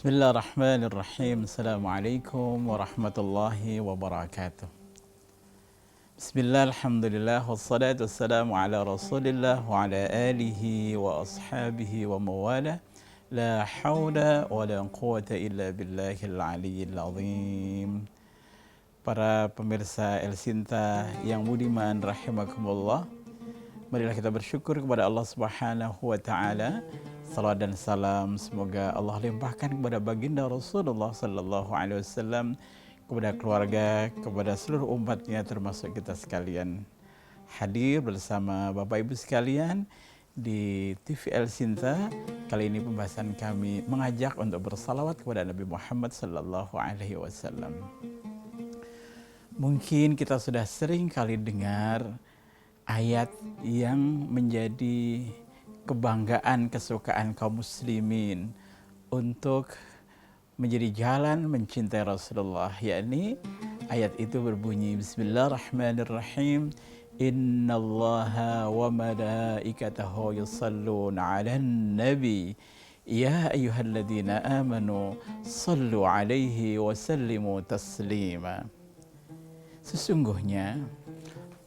Bismillahirrahmanirrahim. Assalamualaikum warahmatullahi wabarakatuh. Bismillah, alhamdulillah, wassalatu wassalamu ala rasulillah wa ala alihi wa ashabihi wa mawala. La hawla wa la quwata illa billahil aliyyil azim. Para pemirsa El Sinta yang budiman rahimakumullah, marilah kita bersyukur kepada Allah Subhanahu wa taala. Salawat dan salam semoga Allah limpahkan kepada baginda Rasulullah sallallahu alaihi wasallam, kepada keluarga, kepada seluruh umatnya termasuk kita sekalian. Hadir bersama Bapak Ibu sekalian di TV El Sinta. Kali ini pembahasan kami mengajak untuk bersalawat kepada Nabi Muhammad sallallahu alaihi wasallam. Mungkin kita sudah sering kali dengar ayat yang menjadi kebanggaan, kesukaan kaum muslimin untuk menjadi jalan mencintai Rasulullah, yakni ayat itu berbunyi Bismillahirrahmanirrahim, Innallaha wa malaikatahu yusalluna 'alan nabi ya ayyuhalladzina amanu sallu 'alaihi wa sallimu taslima. Sesungguhnya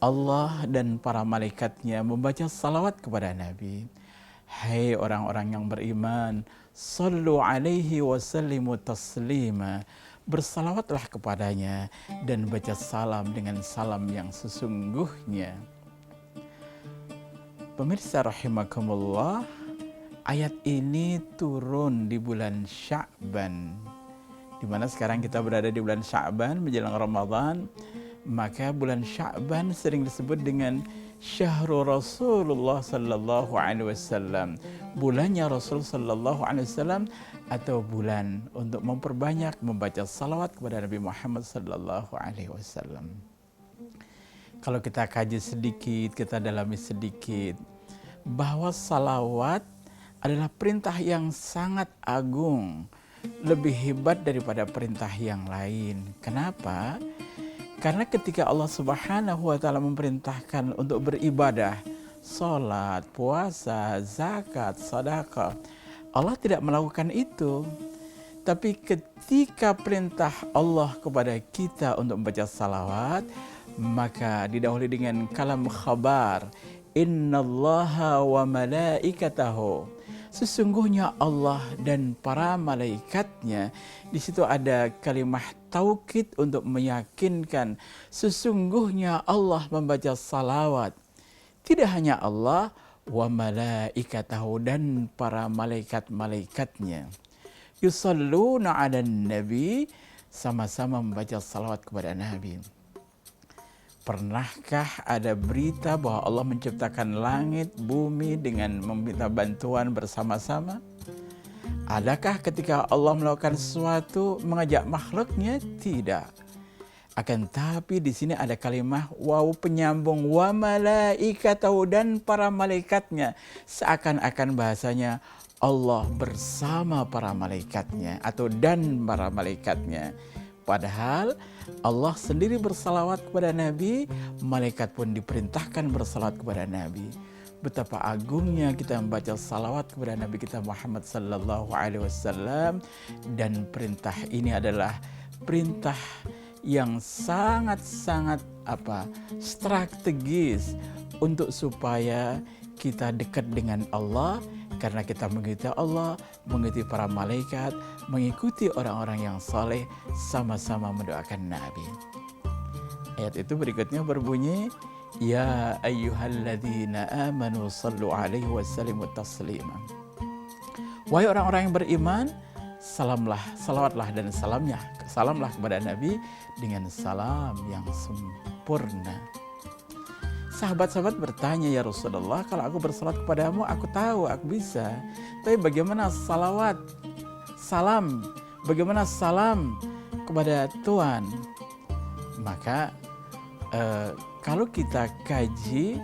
Allah dan para malaikatnya membaca salawat kepada Nabi. Hai orang-orang yang beriman, sallu alaihi wa sallimu taslima. Bersalawatlah kepadanya dan baca salam dengan salam yang sesungguhnya. Pemirsa rahimakumullah, ayat ini turun di bulan Sya'ban, di mana sekarang kita berada di bulan Sya'ban menjelang Ramadan. Maka bulan Sya'ban sering disebut dengan Syahrul Rasulullah sallallahu alaihi wasallam, bulannya Rasul sallallahu alaihi wasallam, atau bulan untuk memperbanyak membaca salawat kepada Nabi Muhammad sallallahu alaihi wasallam. Kalau kita kaji sedikit, kita dalami sedikit, bahwa salawat adalah perintah yang sangat agung, lebih hebat daripada perintah yang lain. Kenapa? Karena ketika Allah Subhanahu wa taala memerintahkan untuk beribadah, salat, puasa, zakat, sedekah, Allah tidak melakukan itu. Tapi ketika perintah Allah kepada kita untuk membaca salawat, maka didahului dengan kalam khabar, Innallaha wa malaikatahu. Sesungguhnya Allah dan para malaikatnya. Di situ ada kalimah taukid untuk meyakinkan sesungguhnya Allah membaca salawat. Tidak hanya Allah, wa malaikatahu, dan para malaikat-malaikatnya. Yusalluna 'alan nabi, sama-sama membaca salawat kepada Nabi. Pernahkah ada berita bahwa Allah menciptakan langit, bumi dengan meminta bantuan bersama-sama? Adakah ketika Allah melakukan sesuatu mengajak makhluknya? Tidak. Akan tapi di sini ada kalimah waw penyambung, wa malaikatahu, dan para malaikatnya. Seakan-akan bahasanya Allah bersama para malaikatnya atau dan para malaikatnya. Padahal Allah sendiri bersalawat kepada Nabi, malaikat pun diperintahkan bersalawat kepada Nabi. Betapa agungnya kita membaca salawat kepada Nabi kita Muhammad sallallahu alaihi wasallam, dan perintah ini adalah perintah yang sangat-sangat strategis untuk supaya kita dekat dengan Allah, karena kita mengikuti Allah, mengikuti para malaikat, mengikuti orang-orang yang saleh, sama-sama mendoakan Nabi. Ayat itu berikutnya berbunyi, Ya ayyuhalladzina amanu sallu alaihi wa sallimu taslima. Wahai orang-orang yang beriman, salawatlah dan salamlah kepada Nabi dengan salam yang sempurna. Sahabat-sahabat bertanya, ya Rasulullah, kalau aku bersalat kepadamu, aku tahu, aku bisa. Tapi bagaimana salawat, salam, bagaimana salam kepada Tuhan? Maka kalau kita kaji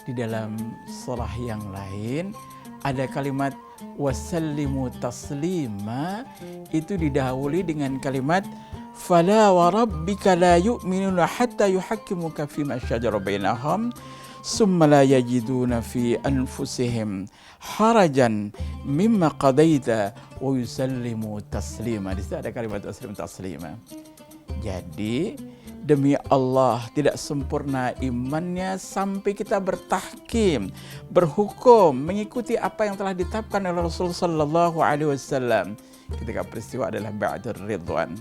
di dalam surah yang lain, ada kalimat wasallimu taslima, itu didahului dengan kalimat Fala wa rabbika la yu'minuna hatta yuhakkimuka fima syajara bainahum summa la yajiduna fi anfusihim harajan mimma qadaita wa yusallimu taslima. Di situ ada kalimat taslima. Jadi demi Allah tidak sempurna imannya sampai kita bertahkim, berhukum, mengikuti apa yang telah ditetapkan oleh Rasulullah sallallahu alaihi wasallam ketika peristiwa adalah ba'dur ridwan.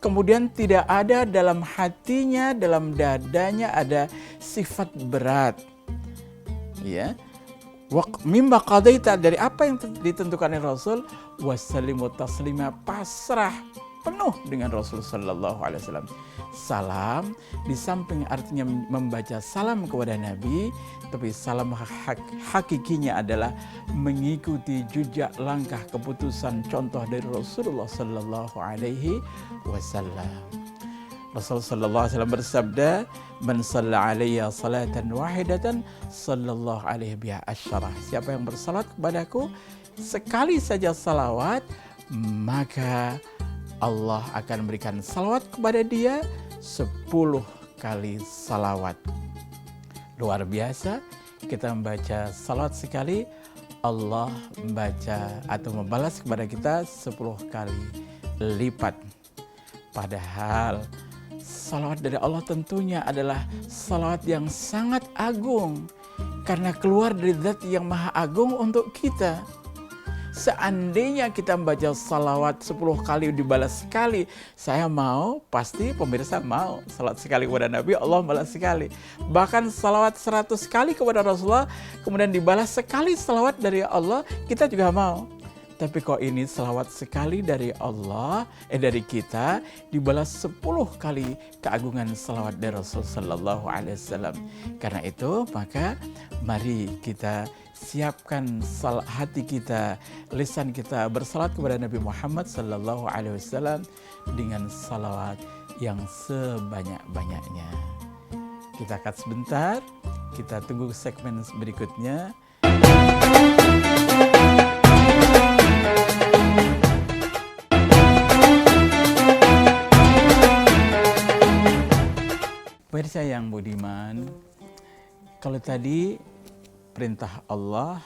Kemudian tidak ada dalam hatinya, dalam dadanya ada sifat berat. Ya. Mimma qadaita, dari apa yang ditentukan oleh Rasul, wasallimu taslima, pasrah penuh dengan Rasul sallallahu alaihi wasallam. Salam di samping artinya membaca salam kepada Nabi, tapi salam hakikinya adalah mengikuti jejak langkah keputusan contoh dari Rasulullah sallallahu alaihi wasallam. Rasul sallallahu alaihi wasallam bersabda, "Man shalla alayya salatan wahidatan sallallahu alaihi biha asyarah." Siapa yang bersalat kepadaku sekali saja salawat, maka Allah akan memberikan salawat kepada dia 10 kali salawat. Luar biasa, kita membaca salawat sekali, Allah membaca atau membalas kepada kita 10 kali lipat. Padahal salawat dari Allah tentunya adalah salawat yang sangat agung, karena keluar dari zat yang maha agung untuk kita. Seandainya kita membaca salawat 10 kali dibalas sekali, saya mau, pasti pemirsa mau. Salawat sekali kepada Nabi, Allah balas sekali. Bahkan salawat 100 kali kepada Rasulullah, kemudian dibalas sekali salawat dari Allah, kita juga mau. Tapi kok ini salawat sekali dari Allah, dari kita, dibalas 10 kali keagungan salawat dari Rasul sallallahu alaihi wasallam. Karena itu, maka mari kita siapkan hati kita, lisan kita bersalat kepada Nabi Muhammad sallallahu alaihi wasallam dengan salawat yang sebanyak-banyaknya. Kita cut sebentar, kita tunggu segmen berikutnya. Pemirsa yang budiman, kalau tadi perintah Allah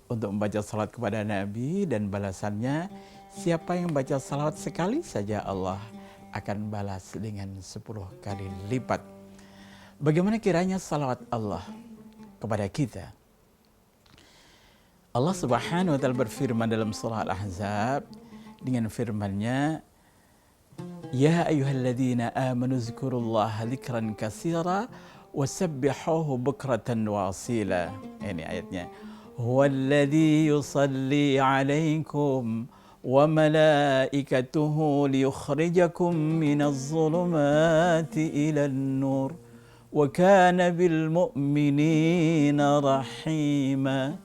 untuk membaca salat kepada Nabi dan balasannya, siapa yang baca salawat sekali saja Allah akan balas dengan 10 kali lipat. Bagaimana kiranya salawat Allah kepada kita? Allah Subhanahu wa taala berfirman dalam surah Al-Ahzab dengan firman-Nya, "Ya ayyuhalladzina amanu dzkurullaha dzikran katsira wasabbihuhu bukratan wa asila." Ini ayatnya. "Huwallazi yusalli 'alaikum wa malaikatuhu liyukhrijakum minadh dhulumati ilan nur wa kana bil mu'minina rahima."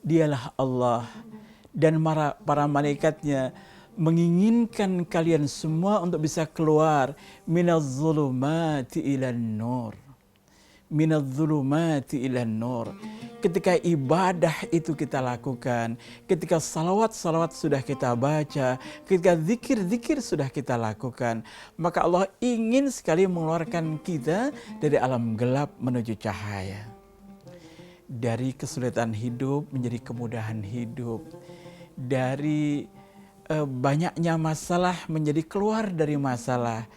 Dialah Allah dan para malaikatnya menginginkan kalian semua untuk bisa keluar minadh-dhulumati ilan nur. Minadh-dhulumati ilan nur. Ketika ibadah itu kita lakukan, ketika salawat-salawat sudah kita baca, ketika zikir-zikir sudah kita lakukan, maka Allah ingin sekali mengeluarkan kita dari alam gelap menuju cahaya. Dari kesulitan hidup menjadi kemudahan hidup. Dari banyaknya masalah menjadi keluar dari masalah.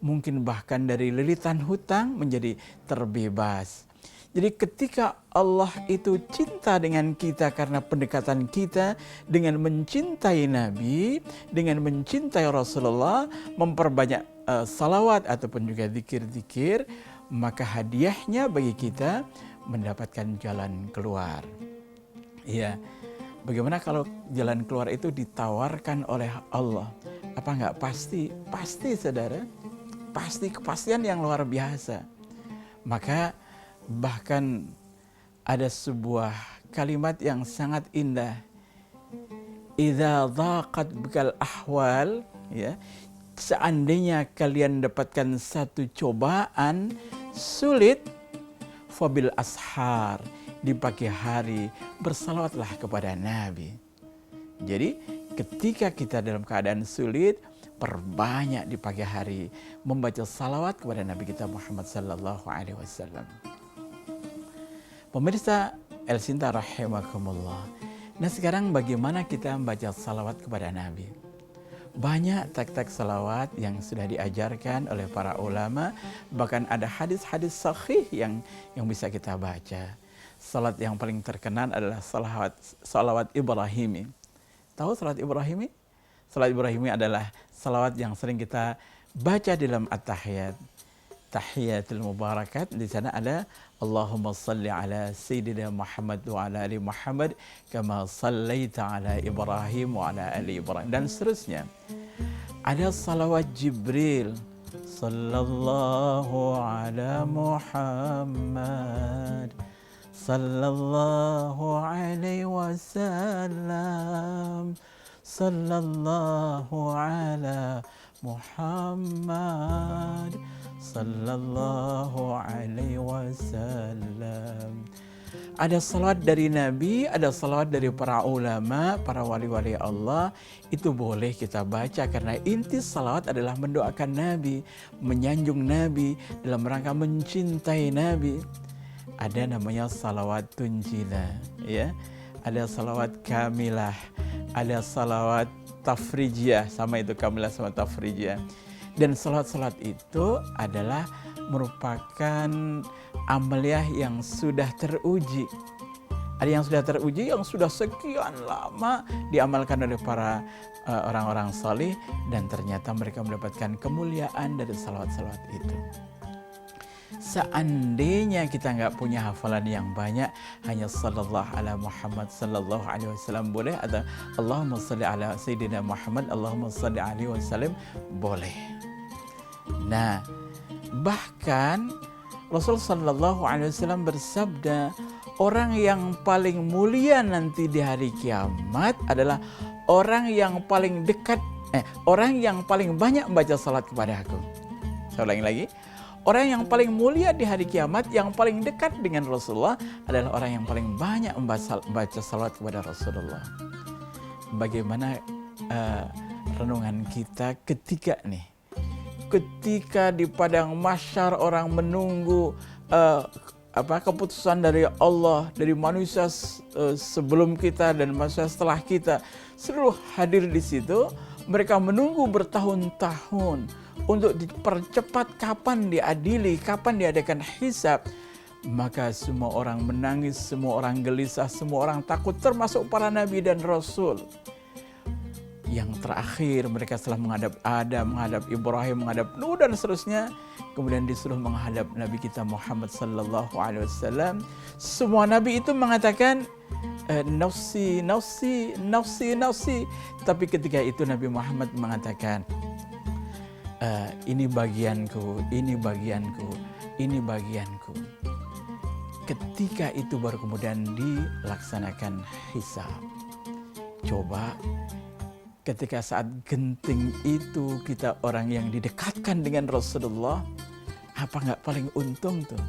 Mungkin bahkan dari lilitan hutang menjadi terbebas. Jadi ketika Allah itu cinta dengan kita karena pendekatan kita dengan mencintai Nabi, dengan mencintai Rasulullah, memperbanyak salawat ataupun juga zikir-zikir, maka hadiahnya bagi kita mendapatkan jalan keluar. Ya, bagaimana kalau jalan keluar itu ditawarkan oleh Allah? Apa enggak pasti? Pasti, saudara. Pasti, kepastian yang luar biasa. Maka bahkan ada sebuah kalimat yang sangat indah. Idza dhaqat bikal ahwal, ya. Seandainya kalian dapatkan satu cobaan sulit, fabil ashar, di pagi hari bersalawatlah kepada Nabi. Jadi ketika kita dalam keadaan sulit, perbanyak di pagi hari membaca salawat kepada Nabi kita Muhammad sallallahu alaihi wasallam. Pemirsa El Sinta rahimakumullah. Nah sekarang bagaimana kita membaca salawat kepada Nabi? Banyak teks-teks salawat yang sudah diajarkan oleh para ulama. Bahkan ada hadis-hadis sahih yang bisa kita baca. Salat yang paling terkenal adalah salawat Ibrahimi. Tahu salat Ibrahimi? Salat Ibrahimi adalah salawat yang sering kita baca dalam at-tahiyat. Tahiyatul mubarakat, di sana ada Allahumma salli ala Sayyidina Muhammad wa ala ali Muhammad kama sallaita ala Ibrahim wa ala ali Ibrahim, dan seterusnya. Ada salawat Jibril, sallallahu ala Muhammad sallallahu alaihi wasallam, sallallahu ala Muhammad sallallahu alaihi wasallam. Ada salawat dari Nabi, ada salawat dari para ulama, para wali-wali Allah. Itu boleh kita baca karena inti salawat adalah mendoakan Nabi, menyanjung Nabi, dalam rangka mencintai Nabi. Ada namanya salawat tunjina, ya. Ada salawat kamilah, ada salawat tafrijiyah, sama itu kamilah sama tafrijiyah. Dan salat-salat itu adalah merupakan amaliyah yang sudah teruji. Ada yang sudah teruji, yang sudah sekian lama diamalkan oleh para orang-orang salih, dan ternyata mereka mendapatkan kemuliaan dari salawat-salawat itu. Seandainya kita nggak punya hafalan yang banyak, hanya sallallahu ala Muhammad sallallahu alaihi wasallam boleh, atau Allahumma salli ala Sayyidina Muhammad Allahumma salli alaihi wasallam boleh. Nah, bahkan Rasul sallallahu alaihi wasallam bersabda, orang yang paling mulia nanti di hari kiamat adalah orang yang paling dekat, orang yang paling banyak membaca salat kepada aku. Saya ulangi lagi. Orang yang paling mulia di hari kiamat, yang paling dekat dengan Rasulullah adalah orang yang paling banyak membaca salat kepada Rasulullah. Bagaimana renungan kita ketika di padang mahsyar orang menunggu keputusan dari Allah, dari manusia sebelum kita dan manusia setelah kita, seluruh hadir di situ. Mereka menunggu bertahun-tahun untuk dipercepat kapan diadili, kapan diadakan hisab. Maka semua orang menangis, semua orang gelisah, semua orang takut, termasuk para nabi dan rasul. Yang terakhir mereka setelah menghadap Adam, menghadap Ibrahim, menghadap Nuh dan seterusnya, kemudian disuruh menghadap Nabi kita Muhammad sallallahu alaihi wasallam. Semua nabi itu mengatakan nafsi, nafsi, nafsi, nafsi. Tapi ketika itu Nabi Muhammad mengatakan, ini bagianku, ini bagianku, ini bagianku. Ketika itu baru kemudian dilaksanakan hisab. Coba ketika saat genting itu kita orang yang didekatkan dengan Rasulullah, apa nggak paling untung tuh?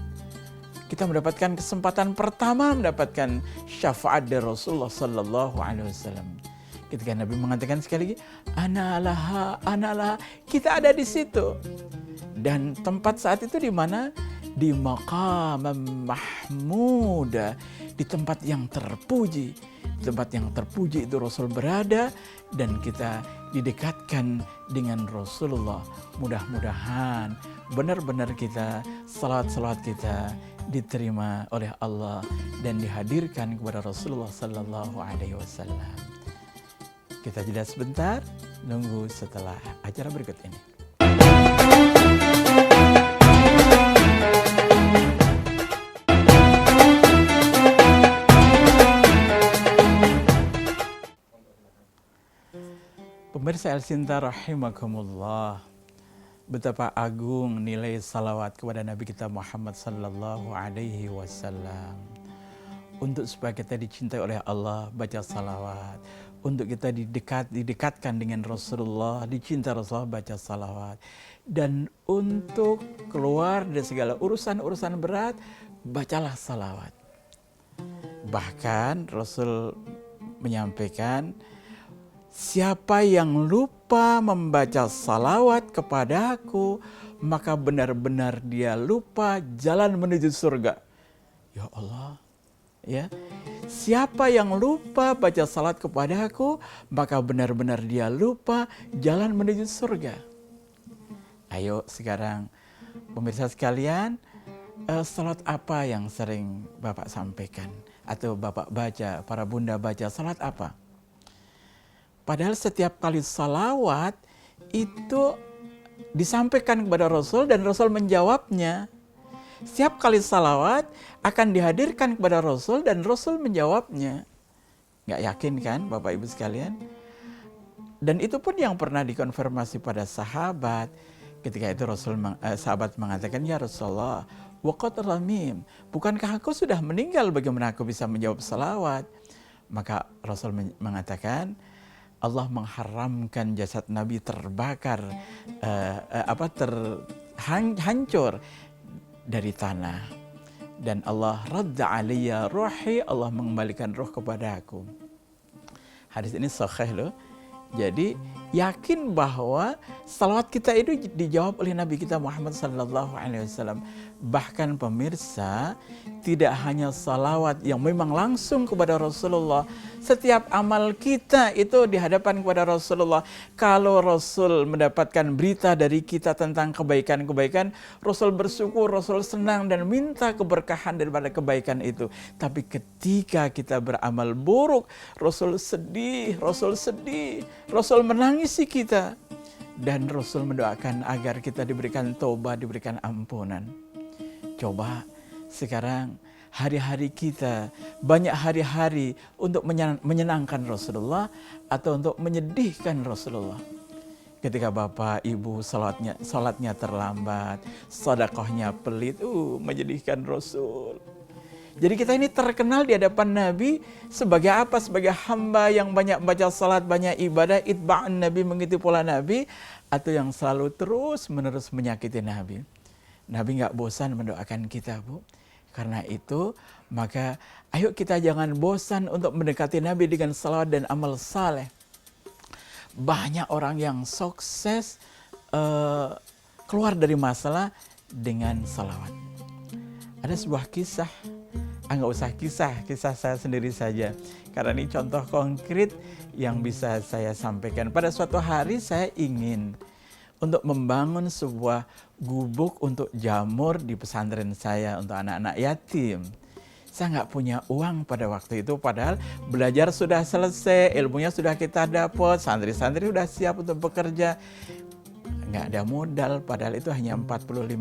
Kita mendapatkan kesempatan pertama mendapatkan syafaat dari Rasulullah sallallahu alaihi wasallam. Ketika Nabi mengatakan sekali lagi, ana laha, kita ada di situ. Dan tempat saat itu di mana? Di maqam mahmuda, di tempat yang terpuji. Di tempat yang terpuji itu Rasul berada dan kita didekatkan dengan Rasulullah. Mudah-mudahan benar-benar kita, salawat-salawat kita diterima oleh Allah dan dihadirkan kepada Rasulullah sallallahu alaihi wasallam. Kita jeda sebentar, nunggu setelah acara berikut ini. Pemirsa El Sinta rahimakumullah, betapa agung nilai salawat kepada Nabi kita Muhammad sallallahu alaihi wasallam. Untuk supaya kita dicintai oleh Allah, baca salawat. Untuk kita didekatkan dengan Rasulullah, dicinta Rasulullah, baca salawat. Dan untuk keluar dari segala urusan-urusan berat, bacalah salawat. Bahkan Rasul menyampaikan, siapa yang lupa membaca salawat kepadaku, maka benar-benar dia lupa jalan menuju surga. Ya Allah, Ya, siapa yang lupa baca salat kepadaku, maka benar-benar dia lupa jalan menuju surga. Ayo sekarang pemirsa sekalian, salat apa yang sering Bapak sampaikan atau Bapak baca, para bunda baca, salat apa? Padahal setiap kali salawat itu disampaikan kepada Rasul dan Rasul menjawabnya. Setiap kali salawat akan dihadirkan kepada Rasul dan Rasul menjawabnya. Nggak yakin kan Bapak Ibu sekalian? Dan itu pun yang pernah dikonfirmasi pada sahabat. Ketika itu sahabat mengatakan, ya Rasulullah, waqad ramim, bukankah aku sudah meninggal, bagaimana aku bisa menjawab salawat? Maka Rasul mengatakan, Allah mengharamkan jasad Nabi terbakar, hancur dari tanah. Dan Allah radda aliyya ruhi, Allah mengembalikan roh kepada aku. Hadis ini sahih loh. Jadi yakin bahwa salawat kita itu dijawab oleh Nabi kita Muhammad SAW. Bahkan pemirsa, tidak hanya salawat yang memang langsung kepada Rasulullah. Setiap amal kita itu dihadapan kepada Rasulullah. Kalau Rasul mendapatkan berita dari kita tentang kebaikan-kebaikan, Rasul bersyukur, Rasul senang dan minta keberkahan daripada kebaikan itu. Tapi ketika kita beramal buruk, Rasul sedih, Rasul menangisi kita. Dan Rasul mendoakan agar kita diberikan tobat, diberikan ampunan. Coba sekarang hari-hari kita banyak hari-hari untuk menyenangkan Rasulullah atau untuk menyedihkan Rasulullah. Ketika Bapak Ibu salatnya terlambat, sedekahnya pelit, menyedihkan Rasul. Jadi kita ini terkenal di hadapan Nabi sebagai apa? Sebagai hamba yang banyak baca salat, banyak ibadah, itba'an Nabi, mengikuti pola Nabi, atau yang selalu terus-menerus menyakiti Nabi. Nabi nggak bosan mendoakan kita, Bu. Karena itu, maka ayo kita jangan bosan untuk mendekati Nabi dengan salawat dan amal saleh. Banyak orang yang sukses keluar dari masalah dengan salawat. Ada sebuah kisah, nggak usah kisah saya sendiri saja. Karena ini contoh konkret yang bisa saya sampaikan. Pada suatu hari saya ingin untuk membangun sebuah gubuk untuk jamur di pesantren saya untuk anak-anak yatim. Saya nggak punya uang pada waktu itu, padahal belajar sudah selesai, ilmunya sudah kita dapat, santri-santri sudah siap untuk bekerja. Nggak ada modal, padahal itu hanya 45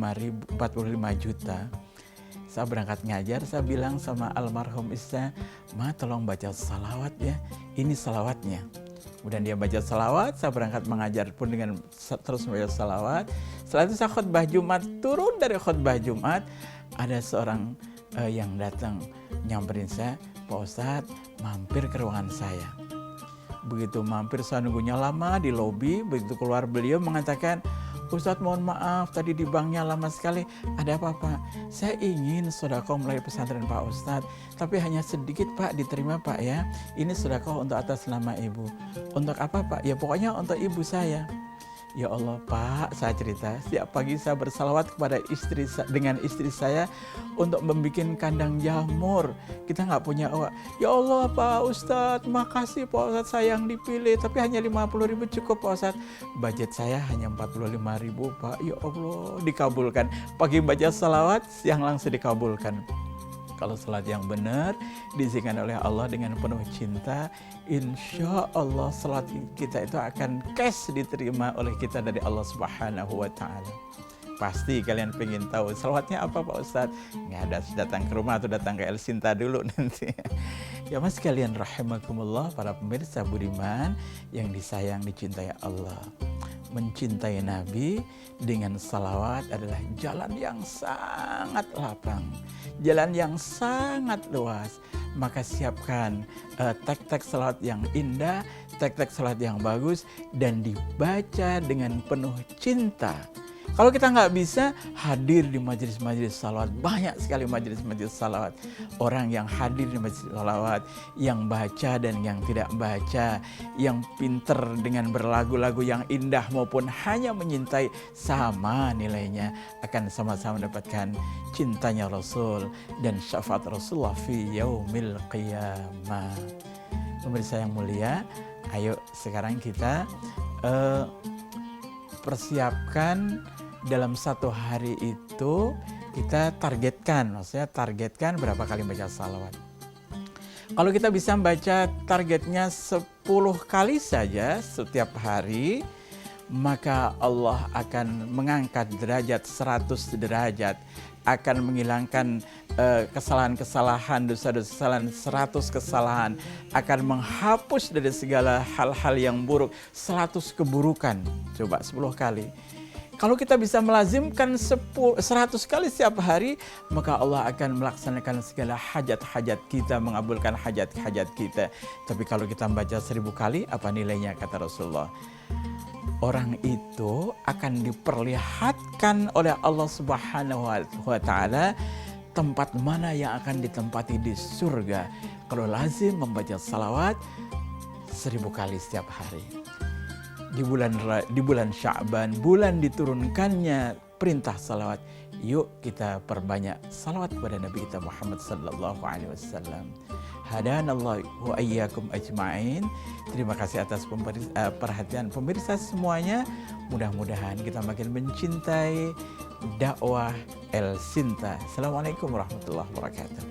juta. Saya berangkat ngajar, saya bilang sama almarhum istri, Ma tolong baca salawat ya, ini salawatnya. Kemudian dia baca salawat, saya berangkat mengajar pun dengan terus membaca salawat. Setelah itu saya khutbah Jumat, turun dari khutbah Jumat, ada seorang yang datang nyamperin saya, Pak Ustadz mampir ke ruangan saya. Begitu mampir saya nunggunya lama di lobi, begitu keluar beliau mengatakan, Ustadz mohon maaf tadi di banknya lama sekali, ada apa Pak? Saya ingin sedekah melalui pesantren Pak Ustadz, tapi hanya sedikit Pak, diterima Pak ya. Ini sedekah untuk atas nama ibu. Untuk apa Pak? Ya pokoknya untuk ibu saya. Ya Allah Pak, saya cerita, setiap pagi saya bersalawat kepada dengan istri saya untuk membuat kandang jamur. Kita nggak punya uang. Ya Allah Pak Ustadz, makasih Pak Ustadz saya yang dipilih, tapi hanya 50.000 cukup Pak Ustadz. Budget saya hanya 45.000 Pak. Ya Allah, dikabulkan. Pagi baca salawat, siang langsung dikabulkan. Kalau salat yang benar, diizinkan oleh Allah dengan penuh cinta, insya Allah salat kita itu akan cash diterima oleh kita dari Allah Subhanahu wa Ta'ala. Pasti kalian pengen tahu salawatnya apa Pak Ustadz? Nggak ada, datang ke rumah atau datang ke El Sinta dulu nanti. Ya mas kalian rahimakumullah, para pemirsa budiman yang disayang dicintai Allah. Mencintai Nabi dengan salawat adalah jalan yang sangat lapang, jalan yang sangat luas. Maka siapkan teks-teks salawat yang indah, teks-teks salawat yang bagus, dan dibaca dengan penuh cinta. Kalau kita nggak bisa, hadir di majelis-majelis salawat. Banyak sekali majelis-majelis salawat. Orang yang hadir di majelis salawat, yang baca dan yang tidak baca, yang pinter dengan berlagu-lagu yang indah maupun hanya menyintai, sama nilainya, akan sama-sama mendapatkan cintanya Rasul dan syafaat Rasulullah fi yaumil qiyamah. Pemirsa yang mulia, ayo sekarang kita persiapkan dalam satu hari itu kita maksudnya targetkan berapa kali baca salawat. Kalau kita bisa membaca targetnya 10 kali saja setiap hari, maka Allah akan mengangkat derajat 100 derajat, akan menghilangkan kesalahan-kesalahan, dosa-dosa 100 kesalahan, akan menghapus dari segala hal-hal yang buruk 100 keburukan. Coba 10 kali. Kalau kita bisa melazimkan 100 kali setiap hari, maka Allah akan melaksanakan segala hajat-hajat kita, mengabulkan hajat-hajat kita. Tapi kalau kita membaca 1000 kali, apa nilainya kata Rasulullah? Orang itu akan diperlihatkan oleh Allah Subhanahu wa Ta'ala tempat mana yang akan ditempati di surga kalau lazim membaca salawat 1000 kali setiap hari. Di bulan Sya'ban, bulan diturunkannya perintah salawat, yuk kita perbanyak salawat kepada Nabi kita Muhammad sallallahu alaihi wasallam. Hadanallahu wa iyyakum ajma'in. Terima kasih atas perhatian pemirsa semuanya. Mudah-mudahan kita makin mencintai dakwah El Sinta. Assalamualaikum warahmatullahi wabarakatuh.